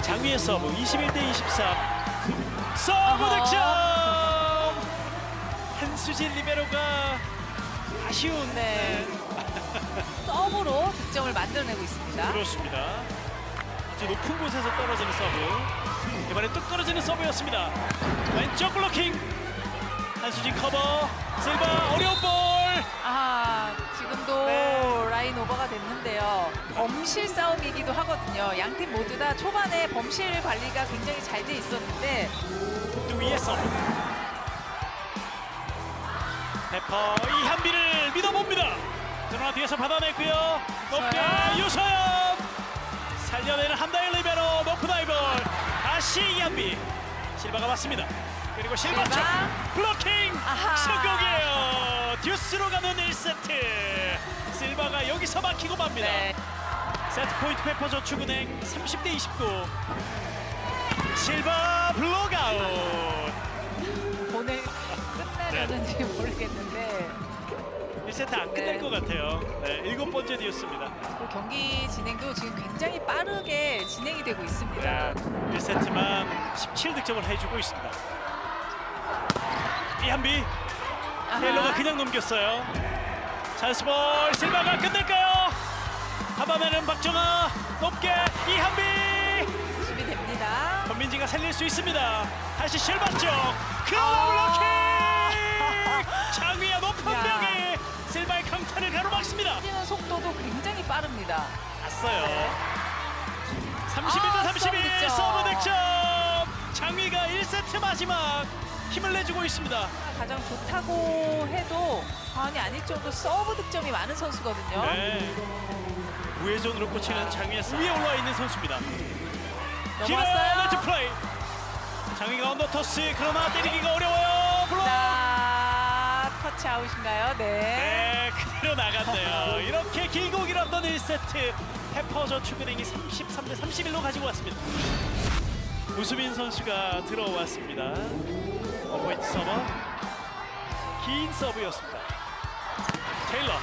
장미의 서브 21대23 서브 득점. 한수진 리베로가 아쉬운 네. 서브로 득점을 만들어내고 있습니다. 그렇습니다. 아주 높은 곳에서 떨어지는 서브. 이번에 뚝 떨어지는 서브였습니다. 왼쪽 블로킹. 한수진 커버. 실바 어려운 볼. 지금도 네. 라인 오버가 됐는데요. 범실 싸움이기도 하거든요. 양팀 모두 다 초반에 범실 관리가 굉장히 잘 돼 있었는데 또 위에 서브. 페퍼 이한비를 믿어봅니다. 그러나 뒤에서 받아냈고요. 높게 유서연 살려내는 한다일 리베로 높은 아이볼. 다시 이한비. 실바가 맞습니다. 그리고 실바 쪽 블로킹 성공이에요. 듀스로 가는 1세트. 실바가 여기서 막히고 맙니다. 네. 세트 포인트 페퍼저축은행 30대29. 실바 블록아웃. 오늘 끝나려는지 모르겠는데 1세트 안 끝날 네. 것 같아요. 네, 7번째 듀스입니다. 그 경기 진행도 지금 굉장히 빠르게 진행이 되고 있습니다. 자, 1세트만 17득점을 해주고 있습니다. 이한비 테일러가 그냥 넘겼어요. 찬스볼 실바가 끝낼까요? 하바면은 박정아 높게 이한비 수비됩니다. 권민지가 살릴 수 있습니다. 다시 실바 쪽 그러나 블로킹 장위야 높은 야. 벽이 실바의 강타를 가로막습니다. 뛰는 속도도 굉장히 빠릅니다. 갔어요. 네. 31대 32 서브 득점. 서브 득점. 장위가 1세트 마지막 힘을 내주고 있습니다. 가장 좋다고 해도 과언이 아닐 정도 서브 득점이 많은 선수거든요. 네. 우회전으로 꽂히는 장위의 위에 올라와 있는 선수입니다. 넘어왔어요. 네트 플레이. 장위가 언더터스 그러나 때리기가 어려워요. 블록. 자, 터치 아웃인가요? 네. 네, 그대로 나갔네요. 이렇게 길고 길었던 1세트 페퍼저축은행이 33대 31로 가지고 왔습니다. 우수민 선수가 들어왔습니다. 포인트 서버. 긴 서브였습니다. 테일러.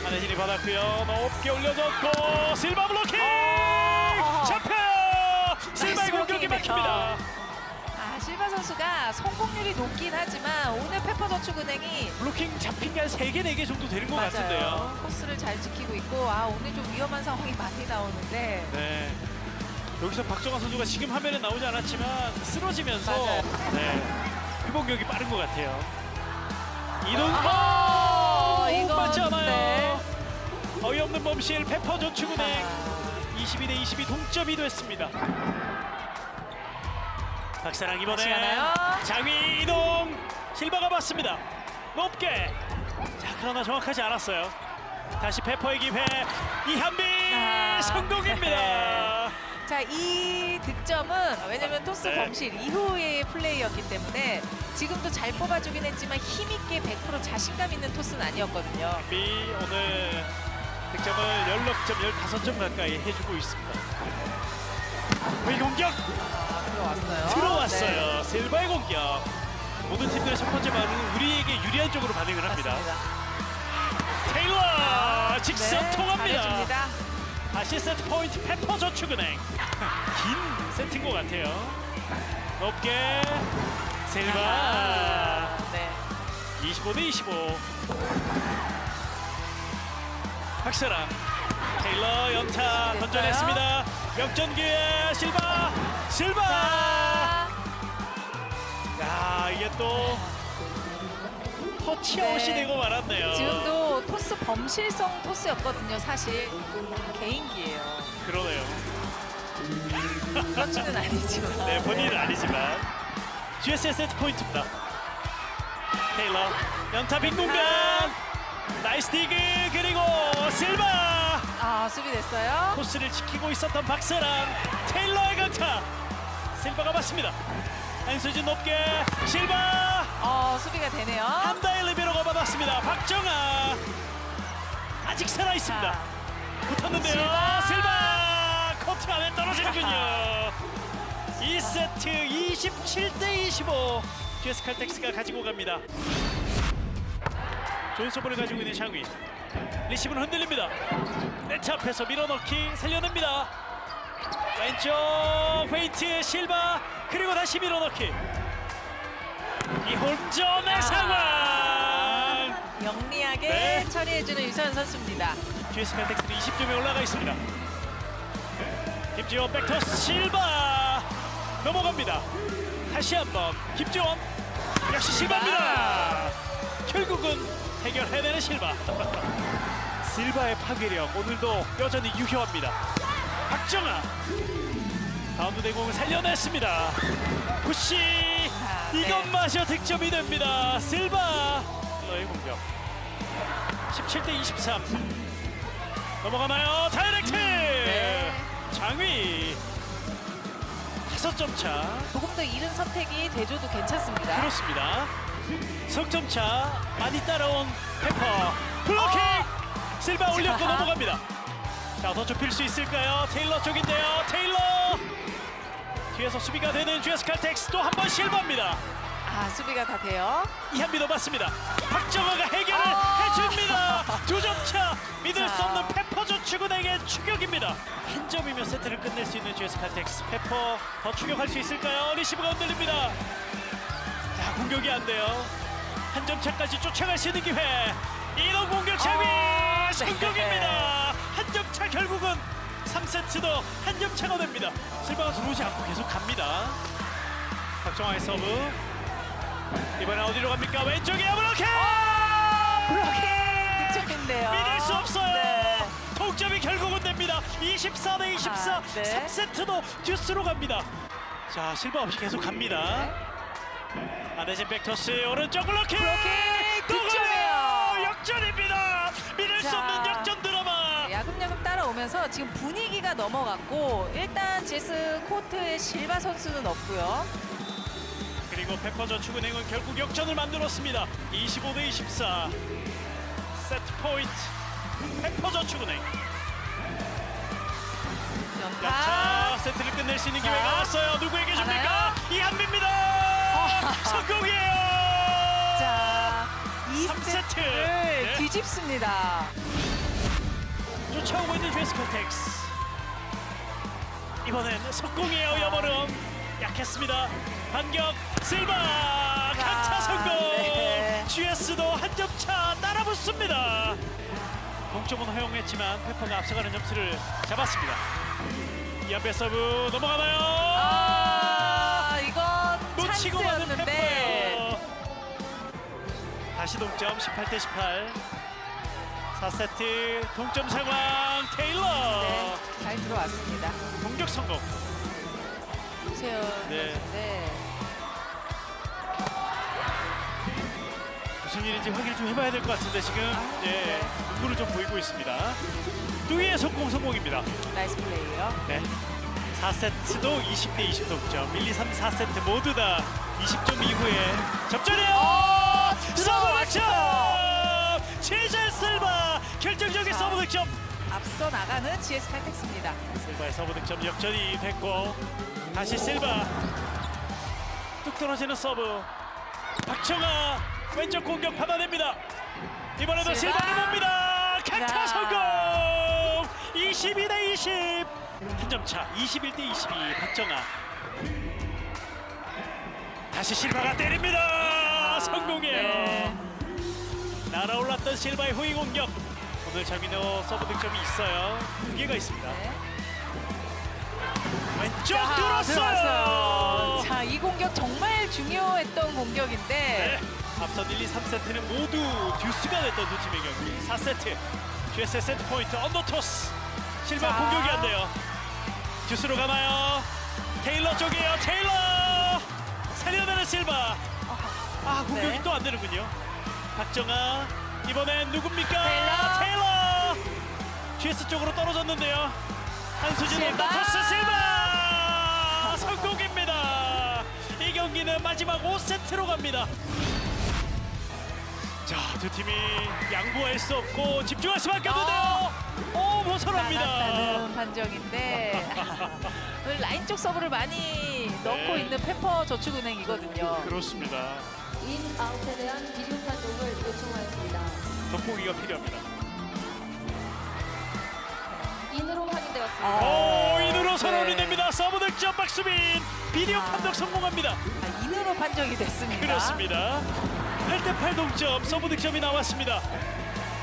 한혜진이 받았고요. 높게 올려줬고 실바 블로킹! 잡혀요! 실바의 공격이 막힙니다. 실바 선수가 성공률이 높긴 하지만 오늘 페퍼저축은행이 블로킹 잡힌 게 한 3개, 4개 정도 되는 것 같은데요. 코스를 잘 지키고 있고 오늘 좀 위험한 상황이 많이 나오는데 네. 여기서 박정아 선수가 지금 화면에 나오지 않았지만 쓰러지면서 맞아요. 네. 회복력이 빠른 것 같아요. 이동 이건 맞지 않아요. 네. 어이없는 범실 페퍼저축은행 22대 22 동점이 됐습니다. 박사랑 이번에 다시 가나요? 장위 이동 실바가 맞습니다. 높게. 자 그러나 정확하지 않았어요. 다시 페퍼의 기회 이한비 성공입니다. 네. 자, 이 득점은 왜냐면 토스 네. 범실 이후의 플레이였기 때문에 지금도 잘 뽑아주긴 했지만 힘있게 100% 자신감 있는 토스는 아니었거든요. 이한비 오늘 득점을 16점, 15점 가까이 해주고 있습니다. 이 공격 들어왔어요. 네. 실바의 공격. 모든 팀들의 첫 번째 반응은 우리에게 유리한 쪽으로 반응을 합니다. 맞습니다. 테일러 직선 네, 통합니다. 잘해줍니다. 다시 세트 포인트 페퍼저축은행. 긴 세트인 것 같아요. 높게 실바. 네. 25대 25. 박세랑 테일러 연타 됐어요? 던져냈습니다. 역전 기회 실바. 자, 야 이게 또 터치아웃이 네. 되고 말았네요. 지금도 토스 범실성 토스였거든요. 사실 개인기예요. 그러네요. 그렇지는 아니지만. 네 본인은 아니지만 GSS 세트 포인트입니다. 테일러 연타 빈 공간 나이스 디그 그리고 실바. 수비됐어요. 코스를 지키고 있었던 박세랑 테일러의 강타. 실바가 맞습니다. 한수진 높게 실바. 수비가 되네요. 한다일 리베로가 받았습니다. 박정아 아직 살아 있습니다. 붙었는데요. 실바 코트 안에 떨어지는군요. 2세트 27대 25 GS 칼텍스가 가지고 갑니다. 좋은 서브를 가지고 있는 장위. 리시브는 흔들립니다. 네트 앞에서 밀어넣기 살려냅니다. 왼쪽 페인트 실바 그리고 다시 밀어넣기. 이 홀전의 상황. 영리하게 네. 처리해주는 유서연 선수입니다. GS 칼텍스는 20점에 올라가 있습니다. 김지원 백토스 실바 넘어갑니다. 다시 한번 김지원 역시 실바입니다. 결국은 해결해내는 실바. 실바의 파괴력 오늘도 여전히 유효합니다. 박정아 가운데 내공을 살려냈습니다. 푸시 네. 이것마저 득점이 됩니다. 실바 너의 공격 17대23 넘어가나요? 다이렉트 장위 5점 차. 조금 더 이른 선택이 대줘도 괜찮습니다. 그렇습니다. 석점 차 많이 따라온 페퍼 블로킹 실바 올렸고 자. 넘어갑니다. 자, 더 좁힐 수 있을까요? 테일러 쪽인데요. 테일러 뒤에서 수비가 되는 GS 칼텍스 또 한 번 실바입니다. 수비가 다 돼요. 이한비도 맞습니다. 박정아가 해결을 해줍니다. 2점 차 믿을 수 없는 페퍼저축은행의 추격입니다. 한 점이면 세트를 끝낼 수 있는 GS 칼텍스. 페퍼 더 추격할 수 있을까요? 리시브가 흔들립니다. 자, 공격이 안 돼요. 한 점 차까지 쫓아갈 수 있는 기회. 이동 공격 장비 성공입니다. 한 점 차 결국은 3세트도 한 점 차가 됩니다. 실바가 들어오지 않고 계속 갑니다. 박정아의 서브. 이번엔 어디로 갑니까? 왼쪽이야 블로킹! 블로킹 득점인데요. 믿을 수 없어요. 네. 동점이 결국은 됩니다. 24대24. 네. 3세트도 듀스로 갑니다. 자, 실바 없이 계속 갑니다. 안혜진 백토스 오른쪽 블로킹! 블로킹 또 득점이에요. 가네요. 역전입니다. 믿을 수 자. 없는 역전 드라마. 야금야금 따라오면서 지금 분위기가 넘어갔고 일단 GS 코트에 실바 선수는 없고요. 그리고 페퍼저축은행은 결국 역전을 만들었습니다. 25대24. 세트 포인트 페퍼저축은행. 연타. 자, 세트를 끝낼 수 있는 기회가 자, 왔어요. 누구에게 줍니까? 가나요? 이한비입니다. 성공이에요. 자, 3세트. 2세트를 네. 뒤집습니다. 쫓아오고 있는 GS 칼텍스. 이번엔 석공이에요. 여버름 약했습니다. 반격 실바 강차 성공. 네. GS도 한 점 차 따라붙습니다. 동점은 허용했지만 페퍼가 앞서가는 점수를 잡았습니다. 이한배 서브 넘어가나요? 이건 놓치고 가는 찬스였는데 페퍼. 다시 동점 18대18. 4세트 동점 상황. 테일러 네, 잘 들어왔습니다. 공격 성공. 유세연 네. 선수인데 무슨 일인지 확인을 좀 해봐야 될 것 같은데 지금 네. 눈물을 좀 보이고 있습니다. 뚜이의 성공입니다. 나이스 플레이예요. 네. 4세트도 20대20 동점. 1, 2, 3, 4세트 모두 다 20점 이후에 접전이에요. 서브 득점. 제재 실바 결정적인 자. 서브 득점. 앞서 나가는 GS 칼텍스입니다. 실바의 서브 득점 역전이 됐고 다시 실바 뚝 떨어지는 서브. 박정아 왼쪽 공격 받아냅니다. 이번에도 실바. 실바를 봅니다. 강타 자. 성공. 22대20. 한 점 차. 21대22. 박정아 다시 실바가 때립니다. 성공이에요. 네. 날아올랐던 실바의 후위 공격. 오늘 장민호 서브 득점이 있어요. 2개가 있습니다. 네. 왼쪽 자, 들어왔어요. 들어왔어요. 자, 이 공격 정말 중요했던 공격인데 네. 앞선 1, 2, 3세트는 모두 듀스가 됐던 두 팀의 경기. 4세트 GS의 세트 포인트 언더토스. 실바 자. 공격이 안 돼요. 듀스로 가나요? 테일러 쪽이에요. 테일러 살려내는 실바. 공격이 네. 또 안 되는군요. 박정아 이번엔 누굽니까? 테일러. GS 쪽으로 떨어졌는데요. 한수진 실바. 언더토스 실바 성공입니다. 이 경기는 마지막 5세트로 갑니다. 자, 두 팀이 양보할 수 없고 집중할 수밖에 없는데요. 벗어납니다. 나갔다는 판정인데 오늘 라인 쪽 서브를 많이 넣고 네. 있는 페퍼 저축은행이거든요. 그렇습니다. 인 아웃에 대한 비디오 판독을 요청하였습니다. 돋보기가 필요합니다. 인으로 확인되었습니다. 아. 인으로 선언이 네. 됩니다. 이재현 박수빈 비디오 판독 성공합니다. 인으로 판정이 됐습니다. 그렇습니다. 8대8 동점, 서브 득점이 나왔습니다.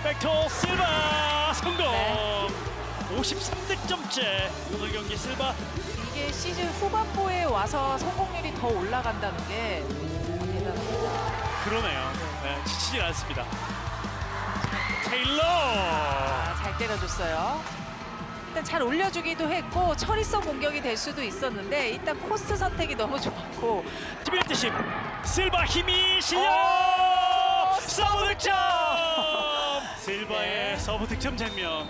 백토 실바 성공. 네. 53득점째 오늘 경기 실바. 이게 시즌 후반부에 와서 성공률이 더 올라간다는 게 대단합니다. 그러네요. 네, 지치질 않습니다. 테일러. 잘 때려줬어요. 일단 잘 올려주기도 했고 처리성 공격이 될 수도 있었는데 일단 코스 선택이 너무 좋았고 11대 10. 실바 힘이 실려. 서브 득점. 실바의 네. 서브 득점 장면.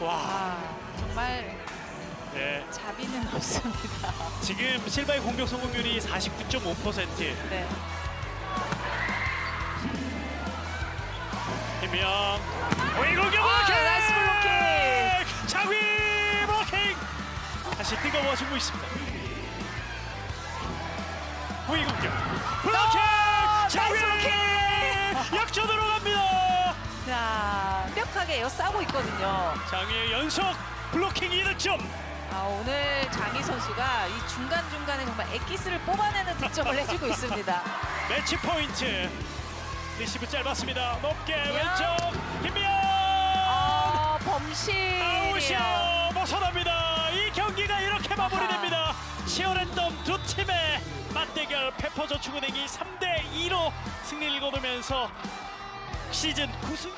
와. 정말 네. 자비는 없습니다. 지금 실바의 공격 성공률이 49.5%. 네. 김명. 오이 공격 블로킹. 나이스 블로킹. 장위 블로킹. 다시 뜨거워지고 있습니다. 오이 공격 블로킹. 장위 블로킹. 역전으로 갑니다. 자, 완벽하게 에어싸고 있거든요. 장위의 연속 블로킹 2득점. 오늘 장희 선수가 이 중간중간에 정말 엑기스를 뽑아내는 득점을 해주고 있습니다. 매치 포인트. 리시브 짧았습니다. 높게 왼쪽 김미영. 범실이에요. 아웃이요. 벗어납니다. 이 경기가 이렇게 마무리됩니다. 치열했던 두 팀의 맞대결. 페퍼저축은행이 3대 2로 승리를 거두면서 시즌 9승.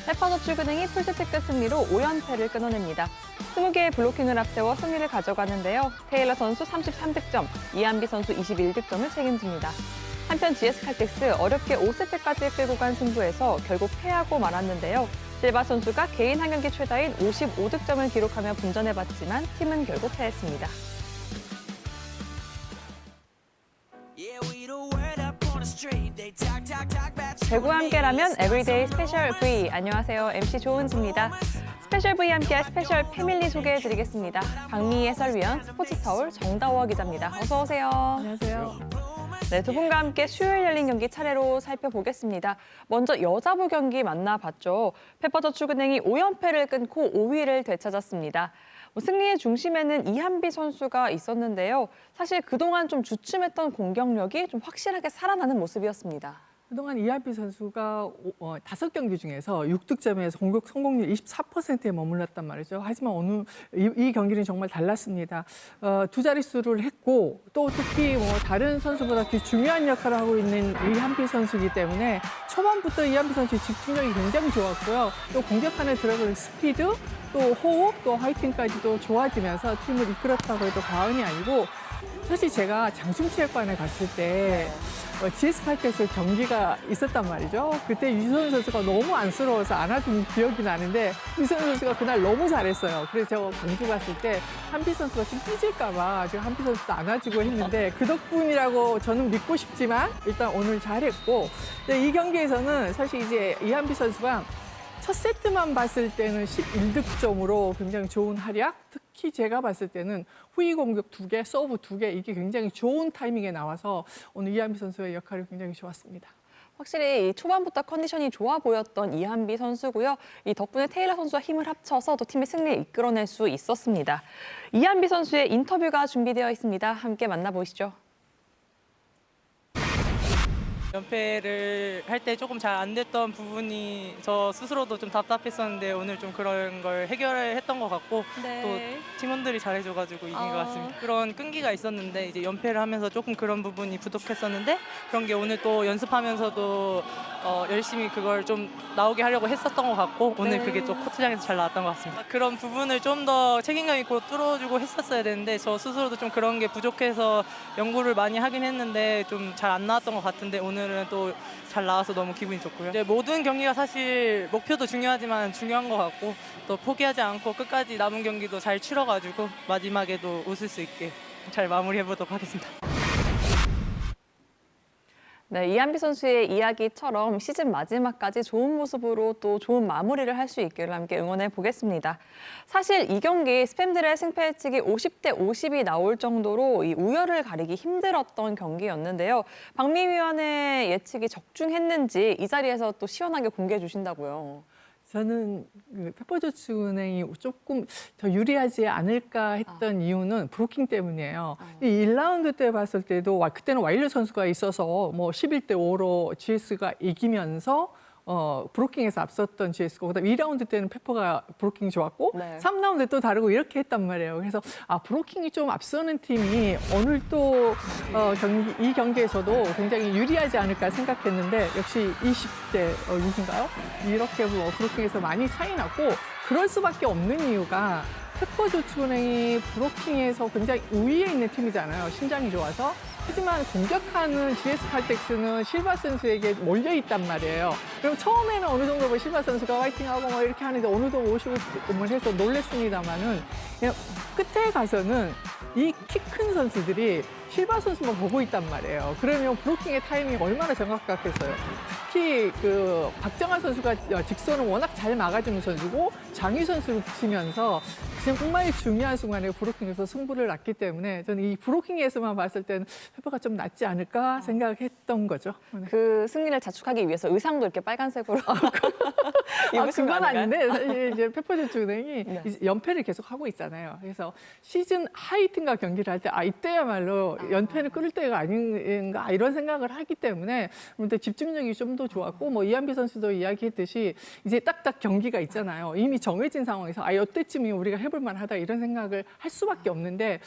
페퍼저축은행이 풀세트 끝 승리로 5연패를 끊어냅니다. 20개의 블로킹을 앞세워 승리를 가져가는데요. 테일러 선수 33득점, 이한비 선수 21득점을 책임집니다. 한편 GS칼텍스 어렵게 5세트까지 끌고 간 승부에서 결국 패하고 말았는데요. 실바 선수가 개인 한 경기 최다인 55득점을 기록하며 분전해봤지만 팀은 결국 패했습니다. 배구와 함께라면 에브리데이 스페셜 V. 안녕하세요. MC 조은지입니다. 스페셜 V 함께할 스페셜 패밀리 소개해드리겠습니다. 박미희 해설위원, 스포츠서울 정다워 기자입니다. 어서 오세요. 안녕하세요. 네, 두 분과 함께 수요일 열린 경기 차례로 살펴보겠습니다. 먼저 여자부 경기 만나봤죠. 페퍼저축은행이 5연패를 끊고 5위를 되찾았습니다. 승리의 중심에는 이한비 선수가 있었는데요. 사실 그동안 좀 주춤했던 공격력이 좀 확실하게 살아나는 모습이었습니다. 그동안 이한비 선수가 5경기 중에서 6득점에서 공격 성공률 24%에 머물렀단 말이죠. 하지만 이 경기는 정말 달랐습니다. 두 자릿수를 했고 또 특히 다른 선수보다 중요한 역할을 하고 있는 이한비 선수이기 때문에 초반부터 이한비 선수의 집중력이 굉장히 좋았고요. 또 공격하는 들어갈 스피드, 또 호흡, 또 화이팅까지도 좋아지면서 팀을 이끌었다고 해도 과언이 아니고 사실 제가 장충체육관에 갔을 때 GS칼텍스 경기가 있었단 말이죠. 그때 유선 선수가 너무 안쓰러워서 안아준 기억이 나는데 유선 선수가 그날 너무 잘했어요. 그래서 제가 광주 갔을 때 한비 선수가 좀 삐질까 봐 제가 한비 선수도 안아주고 했는데 그 덕분이라고 저는 믿고 싶지만 일단 오늘 잘했고 이 경기에서는 사실 이제 이한비 선수가 첫 세트만 봤을 때는 11득점으로 굉장히 좋은 활약, 특히 제가 봤을 때는 후위 공격 2개, 서브 2개 이게 굉장히 좋은 타이밍에 나와서 오늘 이한비 선수의 역할이 굉장히 좋았습니다. 확실히 이 초반부터 컨디션이 좋아 보였던 이한비 선수고요. 이 덕분에 테일러 선수와 힘을 합쳐서 또 팀의 승리를 이끌어낼 수 있었습니다. 이한비 선수의 인터뷰가 준비되어 있습니다. 함께 만나보시죠. 연패를 할 때 조금 잘 안 됐던 부분이 저 스스로도 좀 답답했었는데 오늘 좀 그런 걸 해결했던 것 같고 또 팀원들이 잘해줘가지고 이긴 것 같습니다. 그런 끈기가 있었는데 이제 연패를 하면서 조금 그런 부분이 부족했었는데 그런 게 오늘 또 연습하면서도 열심히 그걸 좀 나오게 하려고 했었던 것 같고 오늘 그게 또 코트장에서 잘 나왔던 것 같습니다. 그런 부분을 좀 더 책임감 있고 뚫어주고 했었어야 되는데 저 스스로도 좀 그런 게 부족해서 연구를 많이 하긴 했는데 좀 잘 안 나왔던 것 같은데 오늘은 또 잘 나와서 너무 기분이 좋고요. 이제 모든 경기가 사실 목표도 중요하지만 중요한 것 같고 또 포기하지 않고 끝까지 남은 경기도 잘 치러가지고 마지막에도 웃을 수 있게 잘 마무리해보도록 하겠습니다. 네, 이한비 선수의 이야기처럼 시즌 마지막까지 좋은 모습으로 또 좋은 마무리를 할 수 있기를 함께 응원해 보겠습니다. 사실 이 경기 스팸들의 승패 예측이 50대 50이 나올 정도로 이 우열을 가리기 힘들었던 경기였는데요. 박미 위원의 예측이 적중했는지 이 자리에서 또 시원하게 공개해 주신다고요. 저는 그 페퍼저축은행이 조금 더 유리하지 않을까 했던 이유는 브로킹 때문이에요. 이 1라운드 때 봤을 때도 그때는 와일드 선수가 있어서 뭐 11대 5로 GS가 이기면서 브로킹에서 앞섰던 GS고, 그다음에 2라운드 때는 페퍼가 브로킹이 좋았고, 네. 3라운드 또 다르고 이렇게 했단 말이에요. 그래서 브로킹이 좀 앞서는 팀이 오늘 또 이 경기에서도 굉장히 유리하지 않을까 생각했는데 역시 20대 6인가요? 이렇게 뭐 브로킹에서 많이 차이 났고, 그럴 수밖에 없는 이유가 페퍼저축은행이 브로킹에서 굉장히 우위에 있는 팀이잖아요. 신장이 좋아서. 하지만 공격하는 GS 칼텍스는 실바 선수에게 몰려 있단 말이에요. 그럼 처음에는 어느 정도 뭐 실바 선수가 화이팅하고 뭐 이렇게 하는데 어느 정도 오시고 해서 놀랬습니다만은 그냥 끝에 가서는 이 키 큰 선수들이 실바 선수만 보고 있단 말이에요. 그러면 브로킹의 타이밍이 얼마나 정확하겠어요. 특히 그 박정환 선수가 직선을 워낙 잘 막아주는 선수고 장희 선수를 붙이면서 정말 중요한 순간에 브로킹에서 승부를 났기 때문에 저는 이 브로킹에서만 봤을 때는 페퍼가 좀 낫지 않을까 생각했던 거죠. 네. 그 승리를 자축하기 위해서 의상도 이렇게 빨간색으로 입으신 거 그건 아닌가요? 아닌데 사실 이제 페퍼저축은행이 네. 이제 연패를 계속 하고 있잖아요. 그래서 시즌 하이 팀과 경기를 할 때 이때야말로 연패를 끊을 때가 아닌가 이런 생각을 하기 때문에 그런데 집중력이 좀 더 좋았고 뭐 이한비 선수도 이야기했듯이 이제 딱딱 경기가 있잖아요. 이미 정해진 상황에서 이때쯤이면 우리가 해볼 만하다 이런 생각을 할 수밖에 없는데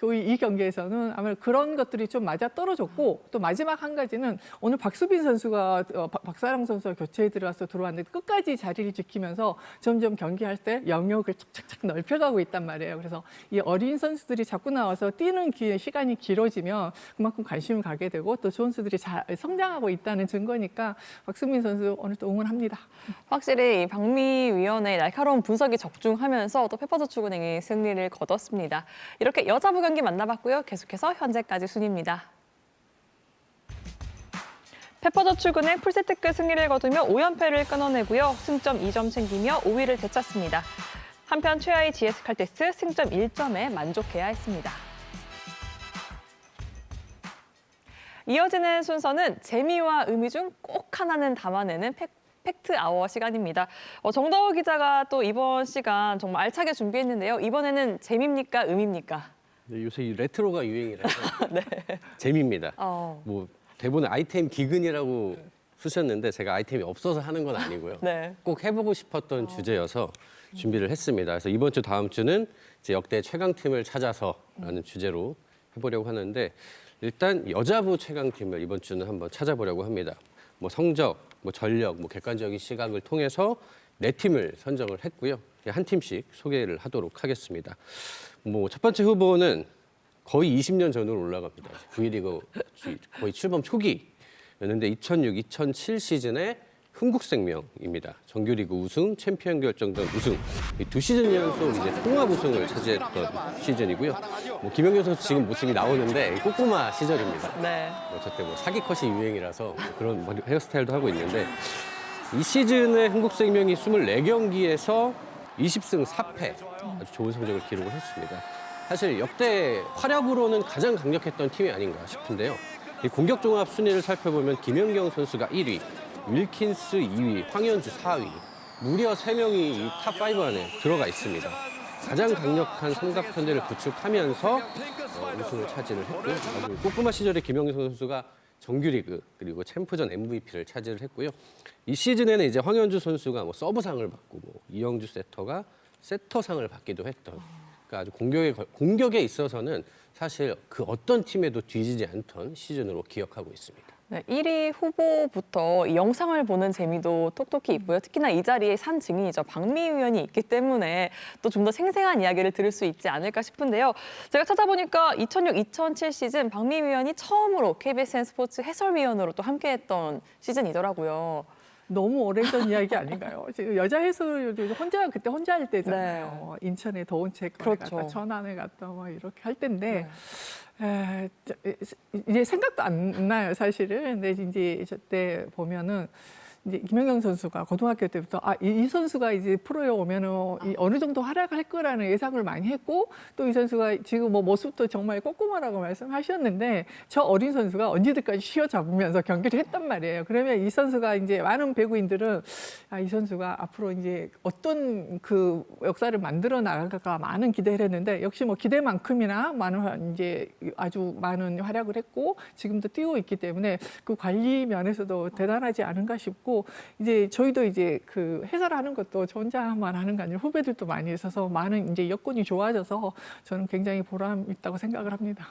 이 경기에서는 아마 그런 것들이 좀 맞아 떨어졌고 또 마지막 한 가지는 오늘 박수빈 선수가 박사랑 선수가 교체에 들어왔는데 끝까지 자리를 지키면서 점점 경기할 때 영역을 착착착 넓혀가고 있단 말이에요. 그래서 이 어린 선수들이 자꾸 나와서 뛰는 시간이 길어지면 그만큼 관심을 가게 되고 또 선수들이 잘 성장하고 있다는 증거니까 박수빈 선수 오늘 또 응원합니다. 확실히 이 박미위원의 날카로운 분석이 적중하면서 또 페퍼저축은행이 승리를 거뒀습니다. 이렇게 여자부 경기 만나봤고요. 계속해서 현재까지 순위입니다. 페퍼저축은행 풀세트급 승리를 거두며 5연패를 끊어내고요. 승점 2점 챙기며 5위를 되찾습니다. 한편 최하위 GS칼텍스 승점 1점에 만족해야 했습니다. 이어지는 순서는 재미와 의미 중 꼭 하나는 담아내는 팩트아워 시간입니다. 정다워 기자가 또 이번 시간 정말 알차게 준비했는데요. 이번에는 재미입니까? 의미입니까? 네, 요새 이 레트로가 유행이라서 네. 재미입니다. 뭐 대본에 아이템 기근이라고 쓰셨는데 제가 아이템이 없어서 하는 건 아니고요. 네. 꼭 해보고 싶었던 주제여서 준비를 했습니다. 그래서 이번 주 다음 주는 이제 역대 최강팀을 찾아서라는 주제로 해보려고 하는데 일단 여자부 최강팀을 이번 주는 한번 찾아보려고 합니다. 뭐 성적, 뭐 전력, 뭐 객관적인 시각을 통해서 4팀을 선정을 했고요. 한 팀씩 소개를 하도록 하겠습니다. 뭐 첫 번째 후보는 거의 20년 전으로 올라갑니다. V리그 거의 출범 초기였는데 2006-2007 시즌에 흥국생명입니다. 정규리그 우승, 챔피언 결정전 우승. 이 2시즌 연속 이제 통합 우승을 차지했던 시즌이고요. 뭐 김연경 선수 지금 모습이 나오는데 꼬꼬마 시절입니다. 네. 저때 뭐 사기컷이 유행이라서 그런 헤어스타일도 하고 있는데 이 시즌에 흥국생명이 24경기에서 20승 4패 아주 좋은 성적을 기록을 했습니다. 사실 역대 화력으로는 가장 강력했던 팀이 아닌가 싶은데요. 이 공격 종합 순위를 살펴보면 김연경 선수가 1위, 윌킨스 2위, 황현주 4위, 무려 3명이 이 탑5 안에 들어가 있습니다. 가장 강력한 삼각편대를 구축하면서 우승을 차지를 했고요. 아주 꼬꼬마 시절에 김연경 선수가 정규리그 그리고 챔프전 MVP를 차지를 했고요. 이 시즌에는 이제 황현주 선수가 뭐 서브상을 받고 뭐 이영주 세터가 세터상을 받기도 했던. 그러니까 아주 공격에 있어서는 사실 그 어떤 팀에도 뒤지지 않던 시즌으로 기억하고 있습니다. 네, 1위 후보부터 이 영상을 보는 재미도 톡톡히 있고요. 특히나 이 자리에 산 증인이죠. 박미 의원이 있기 때문에 또 좀 더 생생한 이야기를 들을 수 있지 않을까 싶은데요. 제가 찾아보니까 2006-2007 시즌 박미 의원이 처음으로 KBSN 스포츠 해설위원으로 또 함께했던 시즌이더라고요. 너무 오래전 이야기 아닌가요? 지금 여자 해설위원도 그때 혼자 할 때잖아요. 인천에 더운 채권에 그렇죠. 갔다 천안에 갔다 막 이렇게 할 때인데 이제 생각도 안 나요, 사실은. 근데 이제 저때 보면은 이제 김연경 선수가 고등학교 때부터 이 선수가 이제 프로에 오면은 이 어느 정도 활약할 거라는 예상을 많이 했고 또 이 선수가 지금 뭐 모습도 정말 꼼꼼하다고 말씀하셨는데 저 어린 선수가 언제든까지 쉬어잡으면서 경기를 했단 말이에요. 그러면 이 선수가 이제 많은 배구인들은 이 선수가 앞으로 이제 어떤 그 역사를 만들어 나갈까 많은 기대를 했는데 역시 뭐 기대만큼이나 많은 이제 아주 많은 활약을 했고 지금도 뛰고 있기 때문에 그 관리 면에서도 대단하지 않은가 싶고 이제 저희도 이제 그 해설하는 것도 저 혼자만 하는 게 아니라 후배들도 많이 있어서 많은 이제 여건이 좋아져서 저는 굉장히 보람 있다고 생각을 합니다.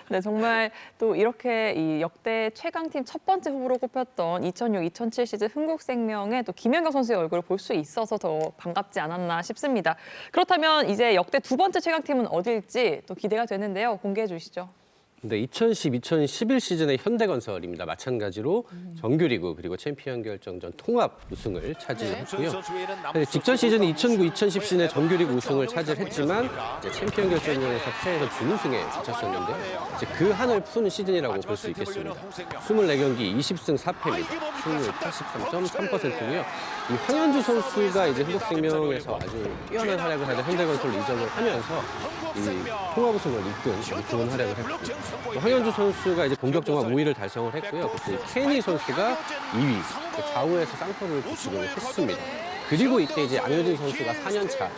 네, 정말 또 이렇게 이 역대 최강팀 첫 번째 후보로 꼽혔던 2006-2007 시즌 흥국생명의 또 김연경 선수의 얼굴을 볼 수 있어서 더 반갑지 않았나 싶습니다. 그렇다면 이제 역대 두 번째 최강팀은 어딜지 또 기대가 되는데요. 공개해 주시죠. 네, 2010-2011 시즌의 현대건설입니다. 마찬가지로 정규리그 그리고 챔피언 결정전 통합 우승을 차지했고요. 직전 시즌은 2009-2010 시즌에 정규리그 우승을 차지했지만 이제 챔피언 결정전에서 패해서 준우승에 그쳤었는데 이제 그 한을 푸는 시즌이라고 볼 수 있겠습니다. 24경기 20승 4패입니다. 승률 83.3%고요. 이 황현주 선수가 이제 흥국생명에서 아주 뛰어난 활약을 하던 현대건설로 이적을 하면서 이 통합 우승을 이끈 좋은 활약을 했고 황현주 선수가 이제 공격 종합 5위를 달성을 했고요. 그때 케니 선수가 2위, 좌우에서 쌍커를 기록을 했습니다. 그리고 이때 이제 안효진 선수가 4년 차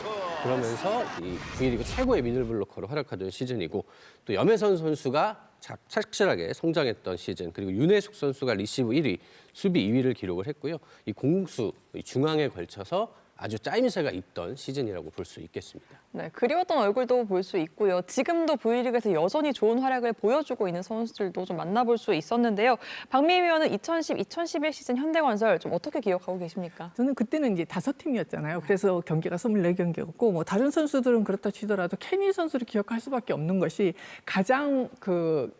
그러면서 이 V리그 최고의 미들블로커로 활약하던 시즌이고 또 염혜선 선수가 착실하게 성장했던 시즌 그리고 윤혜숙 선수가 리시브 1위, 수비 2위를 기록을 했고요. 이 공수 중앙에 걸쳐서 아주 짜임새가 있던 시즌이라고 볼 수 있겠습니다. 네, 그리웠던 얼굴도 볼 수 있고요. 지금도 V리그에서 여전히 좋은 활약을 보여주고 있는 선수들도 좀 만나볼 수 있었는데요. 박미미 위원은 2010-2011 시즌 현대건설 좀 어떻게 기억하고 계십니까? 저는 그때는 이제 5팀이었잖아요. 그래서 경기가 24경기였고 뭐 다른 선수들은 그렇다 치더라도 케니 선수를 기억할 수밖에 없는 것이 가장 그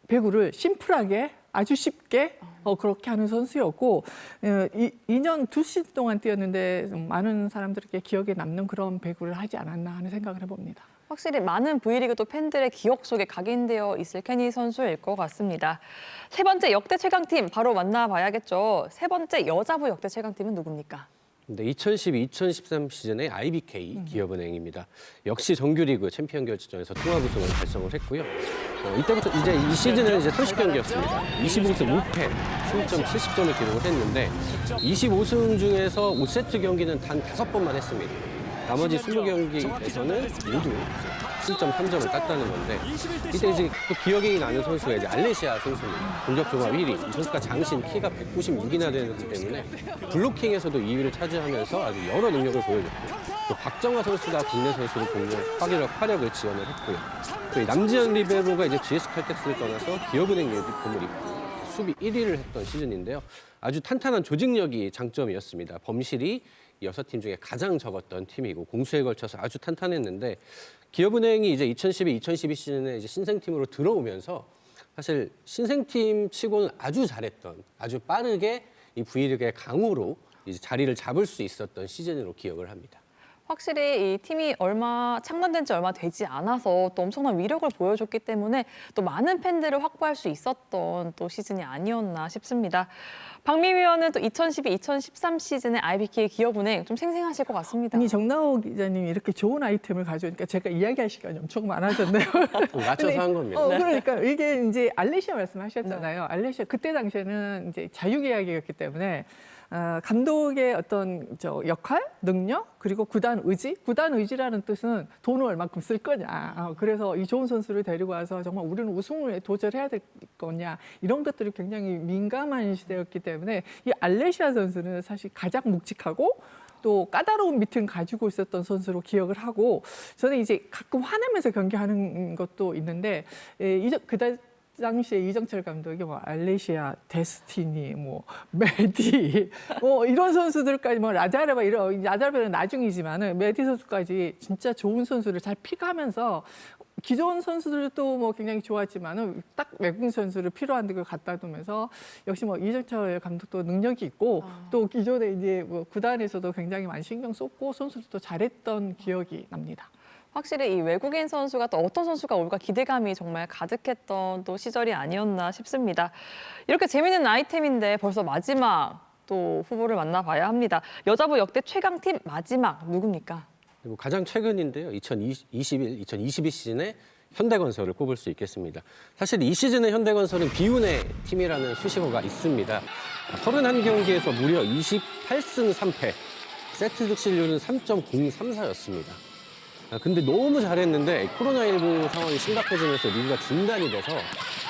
배구를 심플하게 아주 쉽게 그렇게 하는 선수였고 2년 2시즌 동안 뛰었는데 많은 사람들에게 기억에 남는 그런 배구를 하지 않았나 하는 생각을 해봅니다. 확실히 많은 V리그 또 팬들의 기억 속에 각인되어 있을 케니 선수일 것 같습니다. 세 번째 역대 최강팀 바로 만나봐야겠죠. 세 번째 여자부 역대 최강팀은 누굽니까? 네, 2012-2013 시즌의 IBK 기업은행입니다. 역시 정규리그 챔피언 결정전에서 통합 우승을 달성을 했고요. 이때부터 이제 이 시즌은 이제 30경기였습니다. 25승 5패, 승점 70점을 기록을 했는데 25승 중에서 5세트 경기는 단 5번만 했습니다. 나머지 20경기에서는 모두 승점 3점을 땄다는 건데 이때 이제 또 기억이 나는 선수가 이제 알레시아 선수입니다. 공격 종합 1위. 이 선수가 장신 키가 196이나 되기 때문에 블로킹에서도 2위를 차지하면서 아주 여러 능력을 보여줬고 또 박정화 선수가 국내 선수로 활약을 지원을 했고요. 또 남지현 리베로가 이제 GS 칼텍스를 떠나서 기업은행 유니폼을 입고 수비 1위를 했던 시즌인데요. 아주 탄탄한 조직력이 장점이었습니다. 범실이 6팀 중에 가장 적었던 팀이고 공수에 걸쳐서 아주 탄탄했는데 기업은행이 이제 2012 시즌에 이제 신생팀으로 들어오면서 사실 신생팀 치고는 아주 잘했던 아주 빠르게 이 V리그의 강호로 이제 자리를 잡을 수 있었던 시즌으로 기억을 합니다. 확실히 이 팀이 창단된 지 얼마 되지 않아서 또 엄청난 위력을 보여줬기 때문에 또 많은 팬들을 확보할 수 있었던 또 시즌이 아니었나 싶습니다. 박미미 위원은 또 2012-2013 시즌의 IBK 기업은행 좀 생생하실 것 같습니다. 아니 정나호 기자님이 이렇게 좋은 아이템을 가져오니까 제가 이야기할 시간이 엄청 많아졌네요. 맞춰서 한 겁니다. 그러니까 이게 이제 알레시아 말씀하셨잖아요. 알레시아 그때 당시에는 이제 자유계약이었기 때문에 감독의 어떤 역할, 능력, 그리고 구단 의지? 구단 의지라는 뜻은 돈을 얼마큼 쓸 거냐. 그래서 이 좋은 선수를 데리고 와서 정말 우리는 우승을 도전해야 될 거냐. 이런 것들이 굉장히 민감한 시대였기 때문에 이 알레시아 선수는 사실 가장 묵직하고 또 까다로운 미팅 가지고 있었던 선수로 기억을 하고 저는 이제 가끔 화내면서 경기하는 것도 있는데 그다 당시에 이정철 감독이 뭐 알레시아, 데스티니, 뭐 메디, 뭐 이런 선수들까지 뭐 라자레바는 나중이지만은 메디 선수까지 진짜 좋은 선수를 잘 픽하면서 기존 선수들도 뭐 굉장히 좋았지만은 딱 외국인 선수를 필요한 데 갖다 두면서 역시 뭐 이정철 감독도 능력이 있고 또 기존에 이제 뭐 구단에서도 굉장히 많이 신경 썼고 선수들도 잘했던 기억이 납니다. 확실히 이 외국인 선수가 또 어떤 선수가 올까 기대감이 정말 가득했던 또 시절이 아니었나 싶습니다. 이렇게 재미있는 아이템인데 벌써 마지막 또 후보를 만나봐야 합니다. 여자부 역대 최강팀 마지막 누굽니까? 가장 최근인데요. 2021, 2022 시즌에 현대건설을 꼽을 수 있겠습니다. 사실 이 시즌에 현대건설은 비운의 팀이라는 수식어가 있습니다. 31경기에서 무려 28승 3패, 세트 득실률은 3.034였습니다. 근데 너무 잘했는데 코로나19 상황이 심각해지면서 리그가 중단이 돼서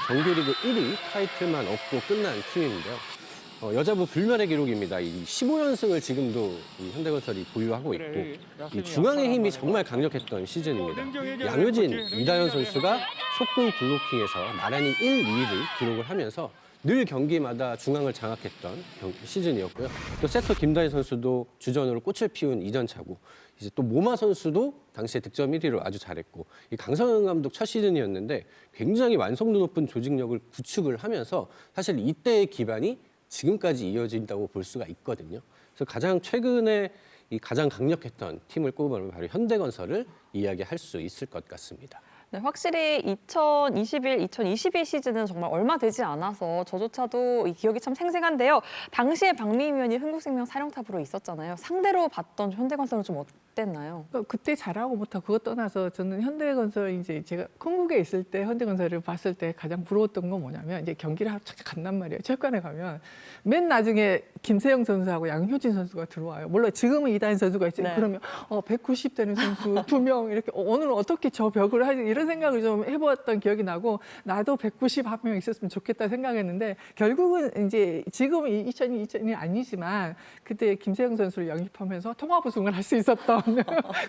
정규리그 1위 타이틀만 얻고 끝난 팀인데요. 여자부 불멸의 기록입니다. 이 15연승을 지금도 이 현대건설이 보유하고 있고 이 중앙의 힘이 정말 강력했던 시즌입니다. 양효진, 이다현 선수가 속공 블로킹에서 나란히 1, 2위를 기록을 하면서 늘 경기마다 중앙을 장악했던 시즌이었고요. 또 세터 김다희 선수도 주전으로 꽃을 피운 이전차고 이제 또 모마 선수도 당시에 득점 1위로 아주 잘했고 이 강성현 감독 첫 시즌이었는데 굉장히 완성도 높은 조직력을 구축을 하면서 사실 이때의 기반이 지금까지 이어진다고 볼 수가 있거든요. 그래서 가장 최근에 이 가장 강력했던 팀을 꼽으면 바로 현대건설을 이야기할 수 있을 것 같습니다. 네, 확실히 2021, 2022 시즌은 정말 얼마 되지 않아서 저조차도 이 기억이 참 생생한데요. 당시에 박미희 위원이 흥국생명 사령탑으로 있었잖아요. 상대로 봤던 현대건설은 좀 어땠나요? 그때 잘하고 못하고 그것 떠나서 저는 현대건설 이제 제가 한국에 있을 때 현대건설을 봤을 때 가장 부러웠던 건 뭐냐면 이제 경기를 하러 착착 간단 말이에요. 체육관에 가면 맨 나중에 김세영 선수하고 양효진 선수가 들어와요. 물론 지금은 이다현 선수가 있지. 네. 그러면 190 되는 선수 2명 이렇게 오늘은 어떻게 저 벽을 하지 이런 생각을 좀 해보았던 기억이 나고 나도 191명 있었으면 좋겠다 생각했는데 결국은 이제 지금 2002년이 아니지만 그때 김세영 선수를 영입하면서 통합 우승을 할 수 있었던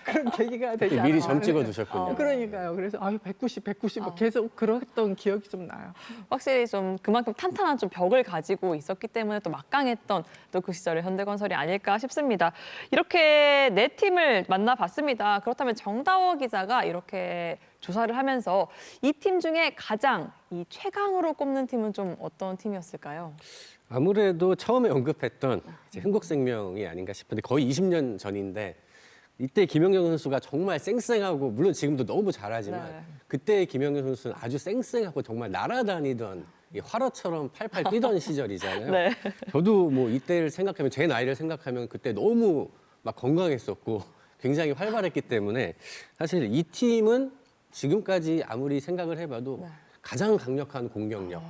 그런 계기가 되지 않았나. 미리 점 찍어두셨군요. 그러니까요. 그래서 190 계속 그랬던 기억이 좀 나요. 확실히 좀 그만큼 탄탄한 좀 벽을 가지고 있었기 때문에 또 막강했던 또 그 시절의 현대건설이 아닐까 싶습니다. 이렇게 네 팀을 만나봤습니다. 그렇다면 정다워 기자가 이렇게 조사를 하면서 이 팀 중에 가장 이 최강으로 꼽는 팀은 좀 어떤 팀이었을까요? 아무래도 처음에 언급했던 이제 흥국생명이 아닌가 싶은데 거의 20년 전인데 이때 김연경 선수가 정말 쌩쌩하고 물론 지금도 너무 잘하지만 네. 그때 김연경 선수는 아주 쌩쌩하고 정말 날아다니던 이 화로처럼 팔팔 뛰던 시절이잖아요. 네. 저도 뭐 이때를 생각하면 제 나이를 생각하면 그때 너무 막 건강했었고 굉장히 활발했기 때문에 사실 이 팀은 지금까지 아무리 생각을 해봐도 가장 강력한 공격력,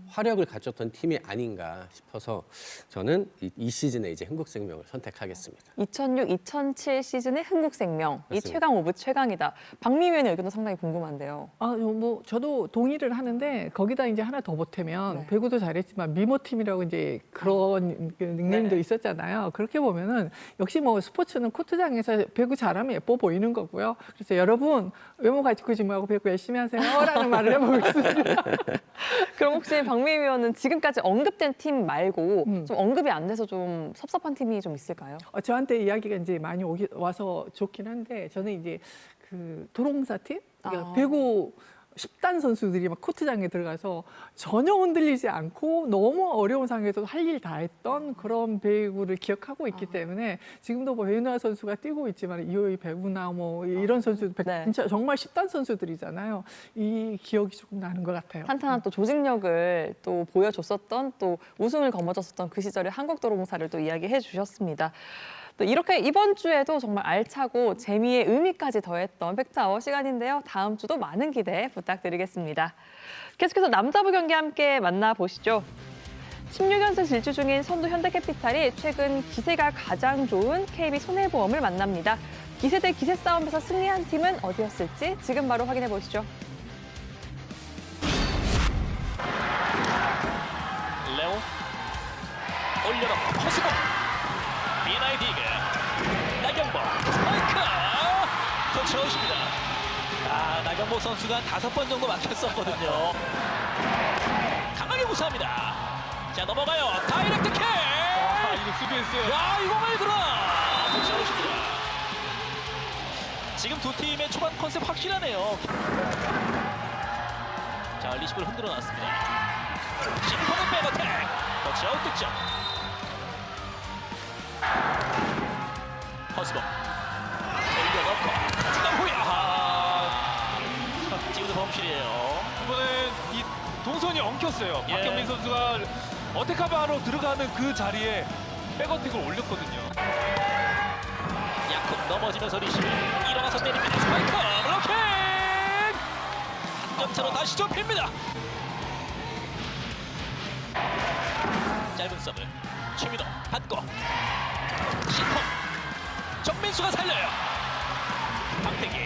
화력을 갖췄던 팀이 아닌가 싶어서 저는 이 시즌에 이제 흥국생명을 선택하겠습니다. 2006-2007 시즌의 흥국생명, 이 맞습니다. 최강 오브 최강이다. 박미희 위원의 의견도 상당히 궁금한데요. 뭐 저도 동의를 하는데 거기다 이제 하나 더 보태면 네. 배구도 잘했지만 미모 팀이라고 이제 그런 그 닉네임도 네. 있었잖아요. 그렇게 보면은 역시 뭐 스포츠는 코트장에서 배구 잘하면 예뻐 보이는 거고요. 그래서 여러분 외모 가지고 지 말고 배구 열심히 하세요라는 말을 해보겠습니다. 그럼 혹시 박미희 위원은 지금까지 언급된 팀 말고 좀 언급이 안 돼서 좀 섭섭한 팀이 좀 있을까요? 저한테 이야기가 이제 많이 와서 좋긴 한데 저는 이제 그 도롱사 팀, 그러니까 배구 10단 선수들이 막 코트장에 들어가서 전혀 흔들리지 않고 너무 어려운 상황에서 할 일 다 했던 그런 배구를 기억하고 있기 때문에 지금도 뭐 배윤아 선수가 뛰고 있지만 이호희 배구나 뭐 이런 선수들 네. 진짜 정말 10단 선수들이잖아요. 이 기억이 조금 나는 것 같아요. 탄탄한 또 조직력을 또 보여줬었던 또 우승을 거머쥐었었던 그 시절의 한국도로공사를 또 이야기해 주셨습니다. 또 이렇게 이번 주에도 정말 알차고 재미의 의미까지 더했던 팩트아워 시간인데요. 다음 주도 많은 기대 부탁드리겠습니다. 계속해서 남자부 경기 함께 만나보시죠. 16연승 질주 중인 선두 현대캐피탈이 최근 기세가 가장 좋은 KB 손해보험을 만납니다. 기세 대 기세 싸움에서 승리한 팀은 어디였을지 지금 바로 확인해 보시죠. 레오 올려놓고 허스고 BNI디그 나경복 스파이크 터치아웃입니다. 나경복 선수가 5번 정도 막혔었거든요. 강하게 무사합니다. 자 넘어가요. 다이렉트 킥. 이거 수비했어요. 이거 말 들어. 터치아웃입니다. 지금 두 팀의 초반 컨셉 확실하네요. 자 리시브를 흔들어 놨습니다. 심포는 백어택. 터치아웃 득점. 허스버 올려놓고 중간 후에 완전히 엉켰어요. 예. 박경민 선수가 어택하바로 들어가는 그 자리에 백어택을 올렸거든요. 야콥 넘어지면서 리시브 일어나서 때립니다. 스파이크 블로킹 한 점차로 다시 좁힙니다. 짧은 서브 최민호 받고 신통 정민수가 살려요. 박태기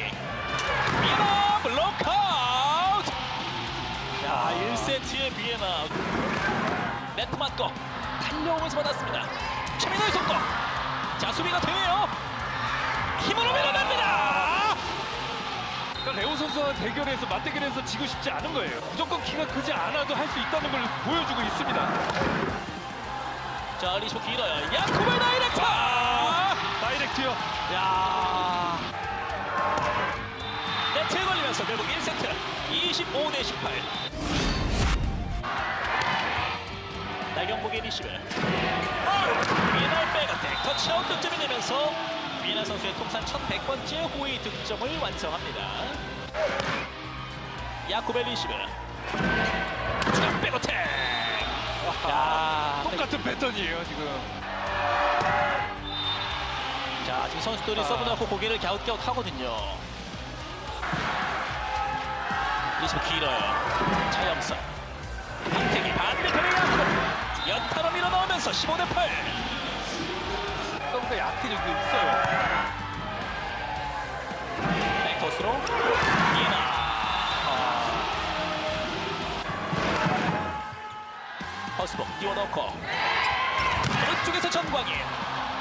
비에나 블록아웃. 자 1세트의 비에나 네트 맞고 달려오면서 받았습니다. 최민호의 속도. 자 수비가 되네요. 힘으로 밀어냅니다. 그러니까 레오 선수와 대결에서 맞대결에서 지고 싶지 않은 거예요. 무조건 키가 크지 않아도 할 수 있다는 걸 보여주고 있습니다. 자 리시브 길어요. 야쿠브의 다이렉트. 다이렉트요. 야. 네트에 걸리면서 결국 1세트 25대18. 나경복의 리시브. 비에나 백어택 터치아웃 득점이 되면서 비에나 선수의 통산 1100번째 호의 득점을 완성합니다. 야쿠브의 리시브. 추가 백어택. 야, 똑같은 패턴이에요 지금. 자 지금 선수들이 서브 넣고 고개를 갸웃갸웃 하거든요. 리시브 길어요. 차영선 박태기 반대편에 야쿠브 연타로 밀어넣으면서 15대8. 서브가 약해지고 있어요. 백토스로 이나 허스복 띄워넣고 오른쪽에서 전광희.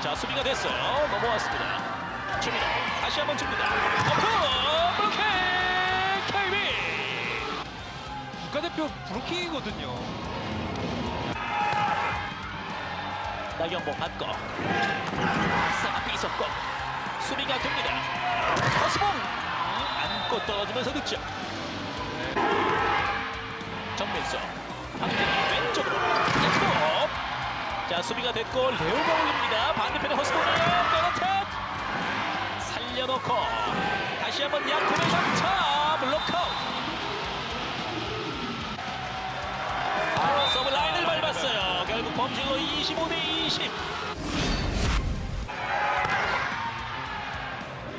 자 수비가 됐어요. 넘어왔습니다. 최민호 다시 한번 줍니다. 어프 블로킹 KB. 국가대표 브로킹이거든요. 나경복 받고 싹 앞에 있었고 수비가 됩니다. 허스봉 안고 떨어지면서 득점. 정민수 박태기 왼쪽으로 야쿠브. 자 수비가 됐고 레오가 올립니다. 반대편에 허스봉이에요. 백어택 살려놓고 다시 한번 야쿠브의 3차 블록아웃. 서브 라인을 밟았어요. 결국 범실로 25대20.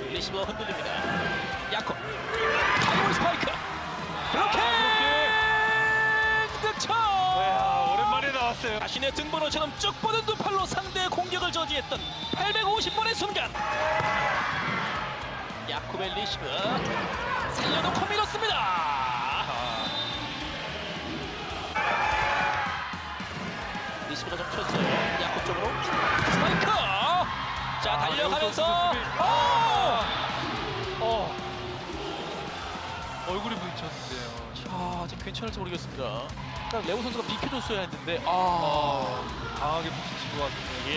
리시브가 흔들립니다. 야콥 하이볼 스파이크 블로킹 득점. 오랜만에 나왔어요. 자신의 등번호처럼 쭉 뻗은 두 팔로 상대의 공격을 저지했던 850번의 순간. 야콥의 리시브 살려놓고 밀었습니다. 리시브가 좀 쳤어요. 야콥 쪽으로 스파이크. 자 달려가면서 얼굴이 부딪혔는데요. 자 지금 괜찮을지 모르겠습니다. 그러니까 레오 선수가 비켜줬어야 했는데 강하게 부딪힌 것 같은데. 예.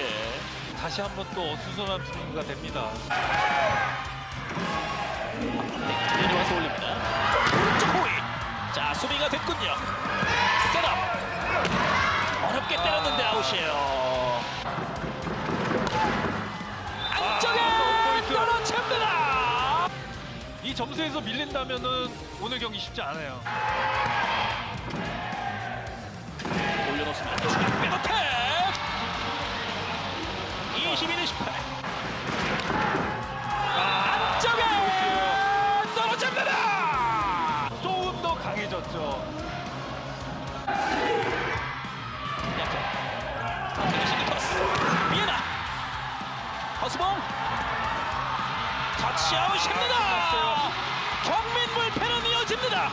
다시 한번 또 어수선한 플레이가 됩니다. 내려와서 올립니다. 오른쪽 호위. 자 수비가 됐군요. 셋업. 어렵게 때렸는데 아웃이에요. 안쪽에 떨어집니다. 이 점수에서 밀린다면은 오늘 경기 쉽지 않아요. 올려놓습니다. 추가 백어택 21대18. 안쪽에 떨어집니다. 조금 더 강해졌죠. 미에나 허스봉 터치아웃입니다. 경민 불패는 이어집니다.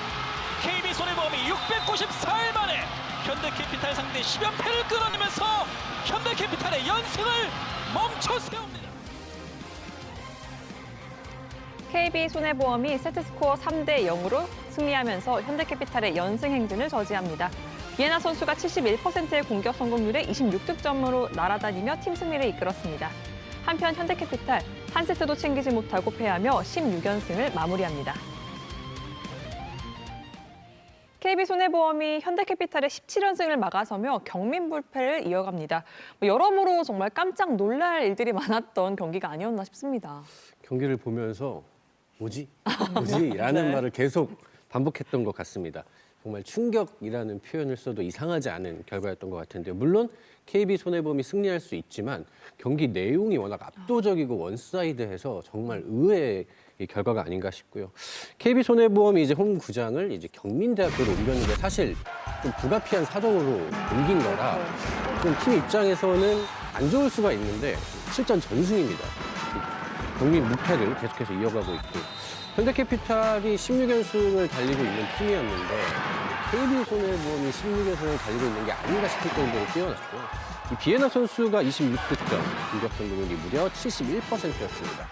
KB 손해보험이 694일 만에 현대캐피탈 상대 10연패를 끌어내면서 현대캐피탈의 연승을 멈춰 세웁니다. KB 손해보험이 세트스코어 3대 0으로 승리하면서 현대캐피탈의 연승 행진을 저지합니다. 비에나 선수가 71%의 공격 성공률에 26득점으로 날아다니며 팀 승리를 이끌었습니다. 한편 현대캐피탈 한 세트도 챙기지 못하고 패하며 16연승을 마무리합니다. KB손해보험이 현대캐피탈의 17연승을 막아서며 경민 불패를 이어갑니다. 여러모로 정말 깜짝 놀랄 일들이 많았던 경기가 아니었나 싶습니다. 경기를 보면서 뭐지? 뭐지? 라는 네. 말을 계속 반복했던 것 같습니다. 정말 충격이라는 표현을 써도 이상하지 않은 결과였던 것 같은데요. 물론 KB손해보험이 승리할 수 있지만 경기 내용이 워낙 압도적이고 원사이드해서 정말 의외의 결과가 아닌가 싶고요. KB손해보험이 이제 홈 구장을 이제 경민대학교로 옮겼는데 사실 좀 불가피한 사정으로 옮긴 거라 좀 팀 입장에서는 안 좋을 수가 있는데 실전 전승입니다. 경민 무패를 계속해서 이어가고 있고 현대캐피탈이 16연승을 달리고 있는 팀이었는데 KB손해보험이 16연승을 달리고 있는 게 아닌가 싶을 정도로 뛰어났고요. 이 비에나 선수가 26득점, 공격 성공률이 무려 71%였습니다.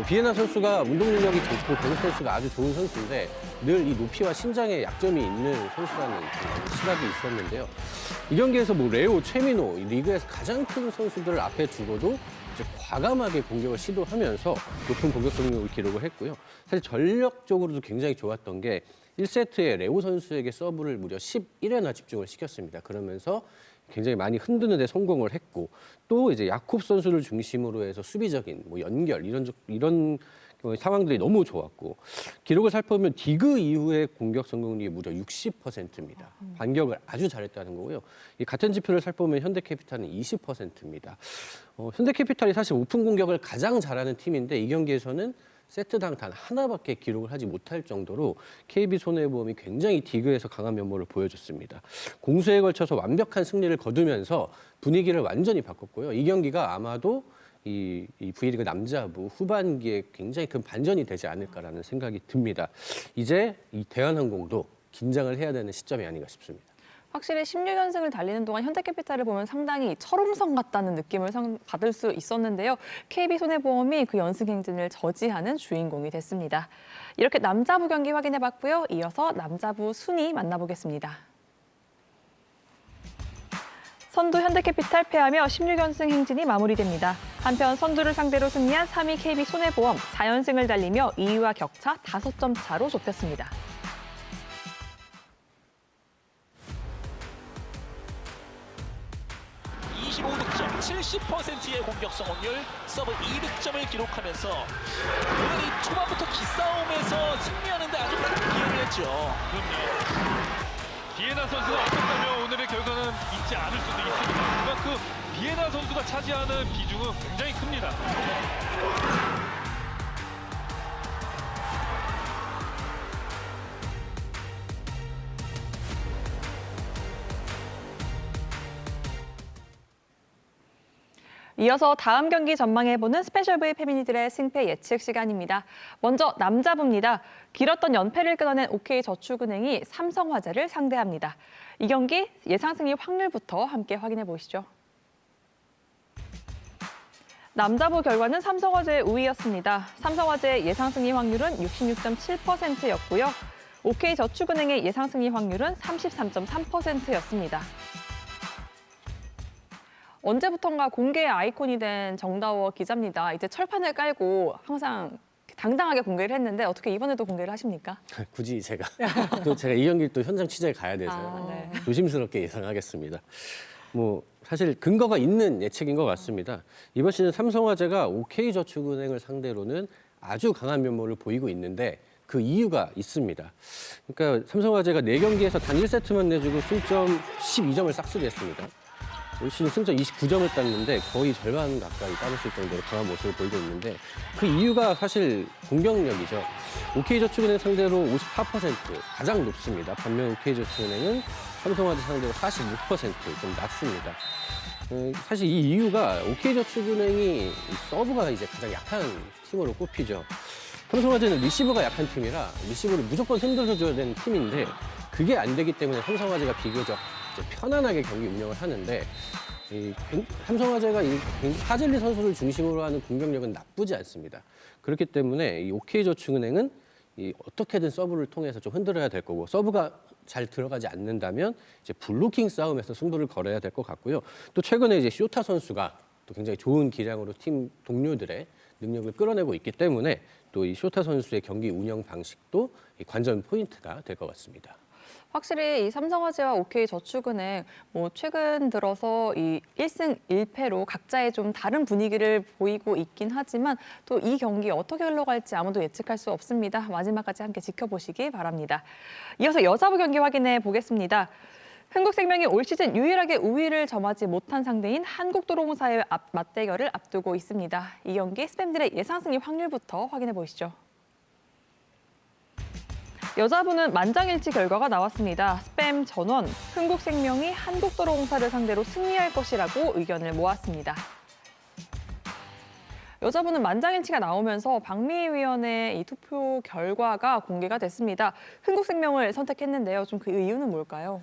비에나 선수가 운동 능력이 좋고 변호 선수가 아주 좋은 선수인데 늘 이 높이와 신장에 약점이 있는 선수라는 시각이 있었는데요. 이 경기에서 레오, 최민호, 이 리그에서 가장 큰 선수들을 앞에 두고도 이제 과감하게 공격을 시도하면서 높은 공격 성공률을 기록을 했고요. 사실 전력적으로도 굉장히 좋았던 게 1세트에 레오 선수에게 서브를 무려 11회나 집중을 시켰습니다. 그러면서 굉장히 많이 흔드는 데 성공을 했고 또 이제 야콥 선수를 중심으로 해서 수비적인 연결 이런 상황들이 너무 좋았고 기록을 살펴보면 디그 이후의 공격 성공률이 무려 60%입니다. 반격을 아주 잘했다는 거고요. 이 같은 지표를 살펴보면 현대캐피탈은 20%입니다. 현대캐피탈이 사실 오픈 공격을 가장 잘하는 팀인데 이 경기에서는 세트당 단 하나밖에 기록을 하지 못할 정도로 KB손해보험이 굉장히 디그에서 강한 면모를 보여줬습니다. 공수에 걸쳐서 완벽한 승리를 거두면서 분위기를 완전히 바꿨고요. 이 경기가 아마도 이 V리그 남자부 후반기에 굉장히 큰 반전이 되지 않을까라는 생각이 듭니다. 이제 이 대한항공도 긴장을 해야 되는 시점이 아닌가 싶습니다. 확실히 16연승을 달리는 동안 현대캐피탈을 보면 상당히 철옹성 같다는 느낌을 받을 수 있었는데요. KB손해보험이 그 연승 행진을 저지하는 주인공이 됐습니다. 이렇게 남자부 경기 확인해봤고요. 이어서 남자부 순위 만나보겠습니다. 선두 현대캐피탈 패하며 16연승 행진이 마무리됩니다. 한편 선두를 상대로 승리한 3위 KB손해보험 4연승을 달리며 2위와 격차 5점 차로 좁혔습니다. 득점 70%의 공격 성공률, 서브 2득점을 기록하면서 오늘 이 초반부터 기싸움에서 승리하는 데 아주 큰 기여를 했죠. 그럼요. 비에나 선수가 없었다면 오늘의 결과는 있지 않을 수도 있습니다. 그만큼 비에나 선수가 차지하는 비중은 굉장히 큽니다. 이어서 다음 경기 전망해보는 스페셜 V 페미니들의 승패 예측 시간입니다. 먼저 남자부입니다. 길었던 연패를 끊어낸 OK저축은행이 삼성화재를 상대합니다. 이 경기 예상 승리 확률부터 함께 확인해 보시죠. 남자부 결과는 삼성화재의 우위였습니다. 삼성화재의 예상 승리 확률은 66.7%였고요. OK저축은행의 예상 승리 확률은 33.3%였습니다. 언제부턴가 공개의 아이콘이 된 정다워 기자입니다. 이제 철판을 깔고 항상 당당하게 공개를 했는데 어떻게 이번에도 공개를 하십니까? 굳이 제가 이 경기 또 현장 취재에 가야 돼서 조심스럽게 예상하겠습니다. 사실 근거가 있는 예측인 것 같습니다. 이번 시즌 삼성화재가 OK저축은행을 상대로는 아주 강한 면모를 보이고 있는데 그 이유가 있습니다. 그러니까 삼성화재가 4경기에서 단 1세트만 내주고 승점 12점을 싹쓸이했습니다. 올 시즌 승점 29점을 땄는데 거의 절반 가까이 따냈을 정도로 강한 모습을 보이고 있는데 그 이유가 사실 공격력이죠. OK저축은행 상대로 54% 가장 높습니다. 반면 OK저축은행은 삼성화재 상대로 46%좀 낮습니다. 사실 이 이유가 OK저축은행이 서브가 이제 가장 약한 팀으로 꼽히죠. 삼성화재는 리시브가 약한 팀이라 리시브를 무조건 흔들어줘야 되는 팀인데 그게 안 되기 때문에 삼성화재가 비교적 편안하게 경기 운영을 하는데 삼성화재가 하젤리 선수를 중심으로 하는 공격력은 나쁘지 않습니다. 그렇기 때문에 이 OK저축은행은 어떻게든 서브를 통해서 좀 흔들어야 될 거고 서브가 잘 들어가지 않는다면 이제 블로킹 싸움에서 승부를 걸어야 될 것 같고요. 또 최근에 이제 쇼타 선수가 또 굉장히 좋은 기량으로 팀 동료들의 능력을 끌어내고 있기 때문에 또 이 쇼타 선수의 경기 운영 방식도 관전 포인트가 될 것 같습니다. 확실히 이 삼성화재와 OK저축은행 최근 들어서 이 1승 1패로 각자의 좀 다른 분위기를 보이고 있긴 하지만 또 이 경기 어떻게 흘러갈지 아무도 예측할 수 없습니다. 마지막까지 함께 지켜보시기 바랍니다. 이어서 여자부 경기 확인해 보겠습니다. 흥국생명이 올 시즌 유일하게 우위를 점하지 못한 상대인 한국도로공사의 맞대결을 앞두고 있습니다. 이 경기 스팸들의 예상 승리 확률부터 확인해 보시죠. 여자부는 만장일치 결과가 나왔습니다. 스팸 전원, 흥국생명이 한국도로공사를 상대로 승리할 것이라고 의견을 모았습니다. 여자부는 만장일치가 나오면서 박미희 위원의 이 투표 결과가 공개가 됐습니다. 흥국생명을 선택했는데요. 좀 그 이유는 뭘까요?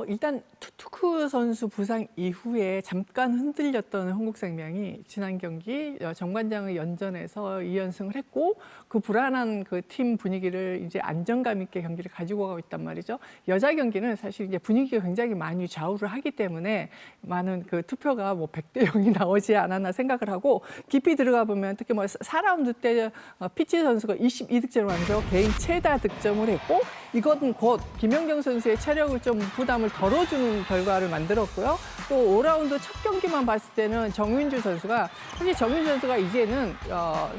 일단 투투크 선수 부상 이후에 잠깐 흔들렸던 흥국생명이 지난 경기 정관장의 연전에서 2연승을 했고 그 불안한 그 팀 분위기를 이제 안정감 있게 경기를 가지고 가고 있단 말이죠. 여자 경기는 사실 이제 분위기가 굉장히 많이 좌우를 하기 때문에 많은 그 투표가 100대 0이 나오지 않았나 생각을 하고 깊이 들어가 보면 특히 4라운드 때 피치 선수가 22득점을 하면서 개인 최다 득점을 했고 이건 곧 김연경 선수의 체력을 좀 부담을 덜어주는 결과를 만들었고요. 또 5라운드 첫 경기만 봤을 때는 정윤주 선수가 사실 정윤주 선수가 이제는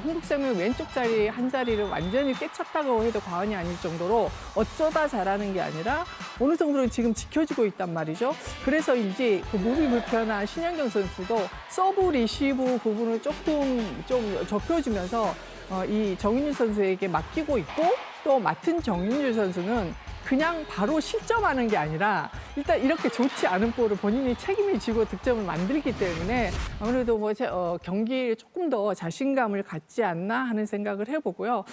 흥국생명 왼쪽 자리 한 자리를 완전히 깨쳤다고 해도 과언이 아닐 정도로 어쩌다 잘하는 게 아니라 어느 정도로 지금 지켜지고 있단 말이죠. 그래서 이제 그 몸이 불편한 신현경 선수도 서브 리시브 부분을 조금 좀 좁혀주면서 이 정윤주 선수에게 맡기고 있고 또 맡은 정윤주 선수는 그냥 바로 실점하는 게 아니라 일단 이렇게 좋지 않은 볼을 본인이 책임을 지고 득점을 만들기 때문에 아무래도 경기에 조금 더 자신감을 갖지 않나 하는 생각을 해보고요.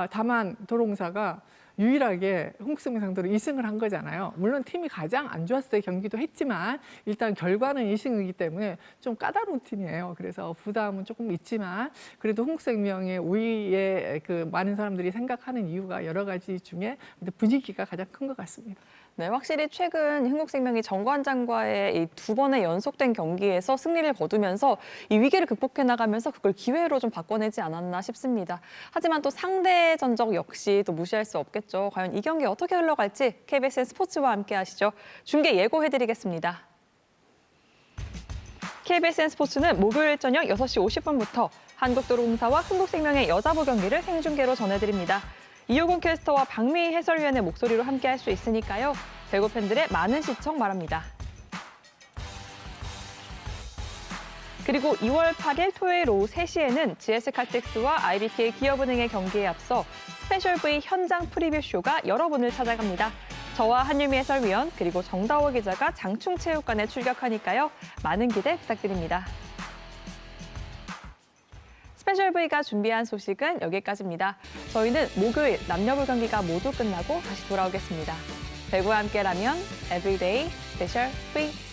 다만 도로공사가 유일하게 흥국생명 상대로 2승을 한 거잖아요. 물론 팀이 가장 안 좋았을 때 경기도 했지만 일단 결과는 2승이기 때문에 좀 까다로운 팀이에요. 그래서 부담은 조금 있지만 그래도 흥국생명의 우위에 그 많은 사람들이 생각하는 이유가 여러 가지 중에 분위기가 가장 큰 것 같습니다. 네, 확실히 최근 흥국생명이 정관장과의 이 2번의 연속된 경기에서 승리를 거두면서 이 위기를 극복해 나가면서 그걸 기회로 좀 바꿔내지 않았나 싶습니다. 하지만 또 상대 전적 역시 또 무시할 수 없겠죠. 과연 이 경기 어떻게 흘러갈지 KBSN 스포츠와 함께 하시죠. 중계 예고해드리겠습니다. KBSN 스포츠는 목요일 저녁 6시 50분부터 한국도로공사와 흥국생명의 여자부 경기를 생중계로 전해드립니다. 이효곤 캐스터와 박미희 해설위원의 목소리로 함께할 수 있으니까요. 배구 팬들의 많은 시청 바랍니다. 그리고 2월 8일 토요일 오후 3시에는 GS칼텍스와 IBK 기업은행의 경기에 앞서 스페셜 V 현장 프리뷰 쇼가 여러분을 찾아갑니다. 저와 한유미 해설위원 그리고 정다워 기자가 장충체육관에 출격하니까요. 많은 기대 부탁드립니다. 스페셜 V가 준비한 소식은 여기까지입니다. 저희는 목요일 남녀부 경기가 모두 끝나고 다시 돌아오겠습니다. 배구와 함께라면 Everyday 스페셜 V.